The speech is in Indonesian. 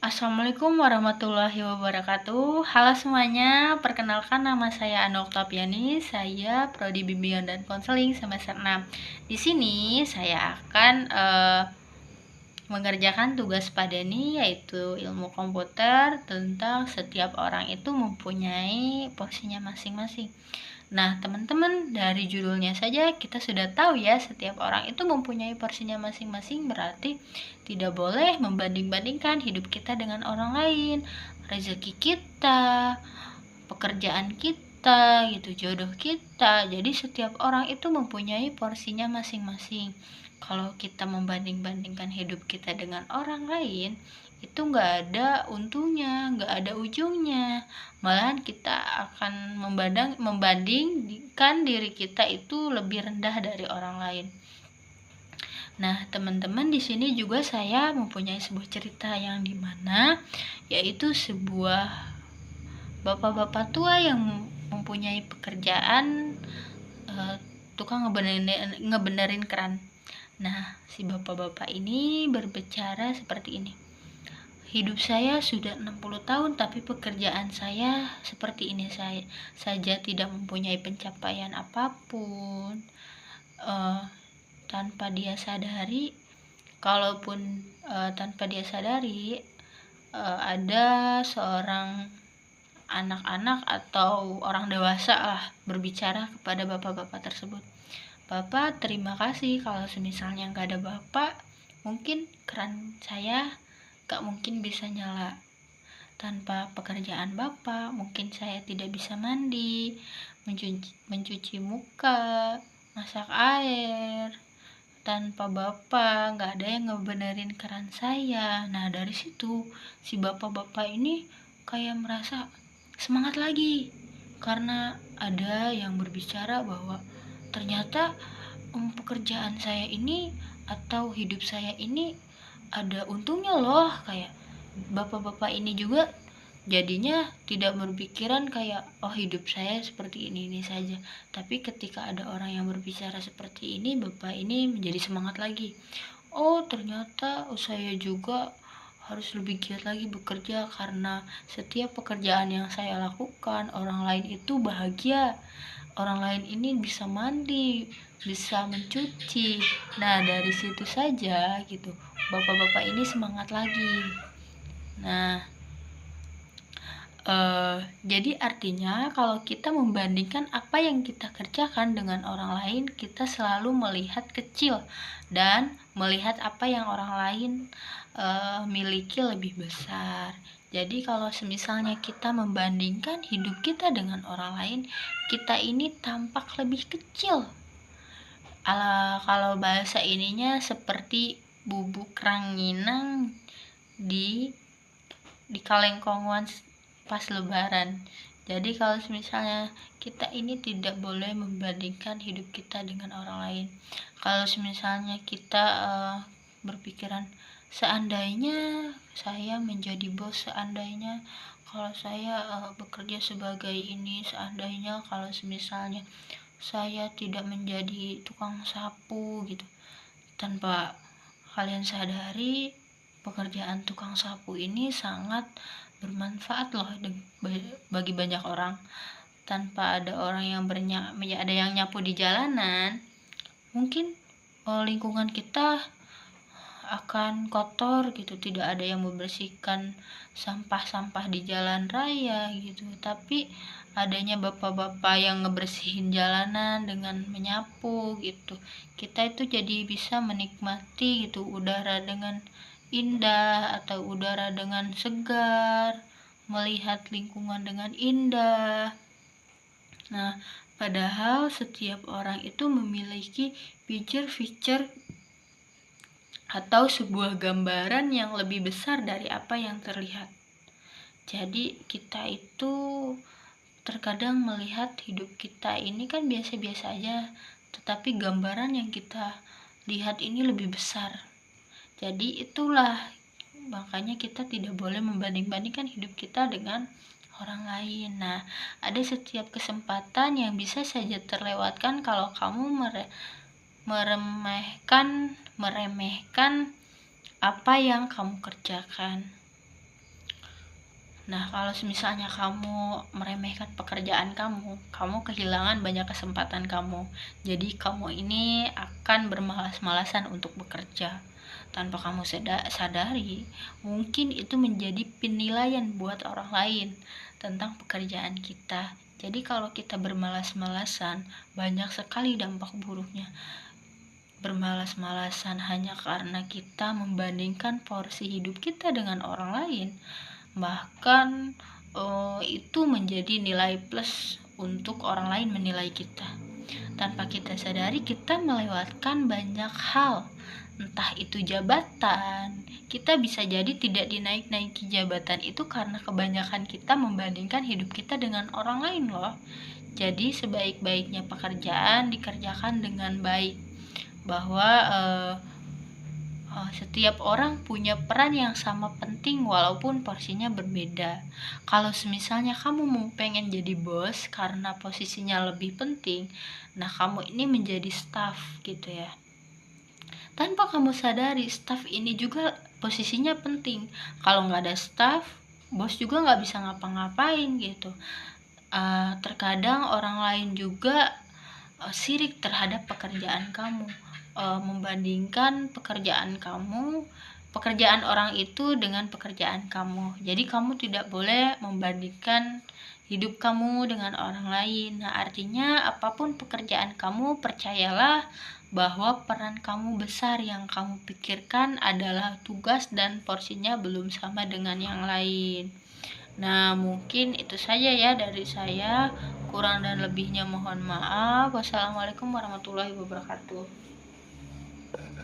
Assalamualaikum warahmatullahi wabarakatuh. Halo semuanya, perkenalkan nama saya Ana Oktaviani. Saya prodi bimbingan dan konseling semester 6. Di sini saya akan mengerjakan tugas pada ini, yaitu ilmu komputer, tentang setiap orang itu mempunyai porsinya masing-masing. Nah, teman-teman, dari judulnya saja kita sudah tahu ya, setiap orang itu mempunyai porsinya masing-masing, berarti tidak boleh membanding-bandingkan hidup kita dengan orang lain, rezeki kita, pekerjaan kita, gitu, jodoh kita. Jadi setiap orang itu mempunyai porsinya masing-masing. Kalau kita membanding-bandingkan hidup kita dengan orang lain, itu nggak ada untungnya, nggak ada ujungnya. Malahan kita akan membandingkan diri kita itu lebih rendah dari orang lain. Nah, teman-teman, di sini juga saya mempunyai sebuah cerita yang dimana yaitu sebuah bapak-bapak tua yang mempunyai pekerjaan tukang ngebenerin keran. Nah, si bapak-bapak ini berbicara seperti ini. Hidup saya sudah 60 tahun, tapi pekerjaan saya seperti ini saja, tidak mempunyai pencapaian apapun. Tanpa dia sadari, ada seorang anak-anak atau orang dewasa lah berbicara kepada bapak-bapak tersebut. Bapak, terima kasih, kalau misalnya nggak ada bapak, mungkin keran saya gak mungkin bisa nyala. Tanpa pekerjaan bapak, mungkin saya tidak bisa mandi, mencuci muka, masak air. Tanpa bapak, gak ada yang ngebenerin keran saya. Nah, dari situ si bapak-bapak ini kayak merasa semangat lagi, karena ada yang berbicara bahwa ternyata pekerjaan saya ini atau hidup saya ini ada untungnya loh. Kayak bapak-bapak ini juga jadinya tidak berpikiran kayak hidup saya seperti ini saja, tapi ketika ada orang yang berbicara seperti ini, bapak ini menjadi semangat lagi. Ternyata saya juga harus lebih giat lagi bekerja, karena setiap pekerjaan yang saya lakukan orang lain itu bahagia, orang lain ini bisa mandi, bisa mencuci. Nah, dari situ saja gitu bapak-bapak ini semangat lagi. Nah, jadi artinya kalau kita membandingkan apa yang kita kerjakan dengan orang lain, kita selalu melihat kecil dan melihat apa yang orang lain miliki lebih besar. Jadi kalau semisalnya kita membandingkan hidup kita dengan orang lain, kita ini tampak lebih kecil. Kalau bahasa ininya seperti bubuk ranginang di kalengkongan pas lebaran. Jadi kalau misalnya kita ini tidak boleh membandingkan hidup kita dengan orang lain. Kalau misalnya kita berpikiran seandainya saya menjadi bos, seandainya kalau saya bekerja sebagai ini, seandainya kalau misalnya saya tidak menjadi tukang sapu gitu. Tanpa kalian sadari, pekerjaan tukang sapu ini sangat bermanfaat loh bagi banyak orang. Tanpa ada orang yang ada yang nyapu di jalanan, mungkin lingkungan kita akan kotor gitu, tidak ada yang membersihkan sampah-sampah di jalan raya gitu. Tapi adanya bapak-bapak yang ngebersihin jalanan dengan menyapu gitu, kita itu jadi bisa menikmati gitu udara dengan indah atau udara dengan segar, melihat lingkungan dengan indah. Nah, padahal setiap orang itu memiliki feature atau sebuah gambaran yang lebih besar dari apa yang terlihat. Jadi kita itu terkadang melihat hidup kita ini kan biasa-biasa aja, tetapi gambaran yang kita lihat ini lebih besar. Jadi itulah makanya kita tidak boleh membanding-bandingkan hidup kita dengan orang lain. Nah, ada setiap kesempatan yang bisa saja terlewatkan kalau kamu meremehkan apa yang kamu kerjakan. Nah, kalau misalnya kamu meremehkan pekerjaan kamu, kamu kehilangan banyak kesempatan kamu. Jadi kamu ini akan bermalas-malasan untuk bekerja. Tanpa kamu sadari, mungkin itu menjadi penilaian buat orang lain tentang pekerjaan kita. Jadi kalau kita bermalas-malasan, banyak sekali dampak buruknya. Bermalas-malasan hanya karena kita membandingkan porsi hidup kita dengan orang lain, bahkan itu menjadi nilai plus untuk orang lain menilai kita. Tanpa kita sadari, kita melewatkan banyak hal, entah itu jabatan. Kita bisa jadi tidak dinaik-naiki jabatan itu karena kebanyakan kita membandingkan hidup kita dengan orang lain loh. Jadi sebaik-baiknya pekerjaan dikerjakan dengan baik, bahwa setiap orang punya peran yang sama penting walaupun porsinya berbeda. Kalau misalnya kamu mau pengen jadi bos karena posisinya lebih penting, nah kamu ini menjadi staff gitu ya. Tanpa kamu sadari, staff ini juga posisinya penting. Kalau nggak ada staff, bos juga nggak bisa ngapa-ngapain gitu. Terkadang orang lain juga sirik terhadap pekerjaan kamu, membandingkan pekerjaan orang itu dengan pekerjaan kamu. Jadi kamu tidak boleh membandingkan hidup kamu dengan orang lain. Nah, artinya apapun pekerjaan kamu, percayalah bahwa peran kamu besar. Yang kamu pikirkan adalah tugas dan porsinya belum sama dengan yang lain. Nah, mungkin itu saja ya dari saya. Kurang dan lebihnya mohon maaf. Wassalamualaikum warahmatullahi wabarakatuh.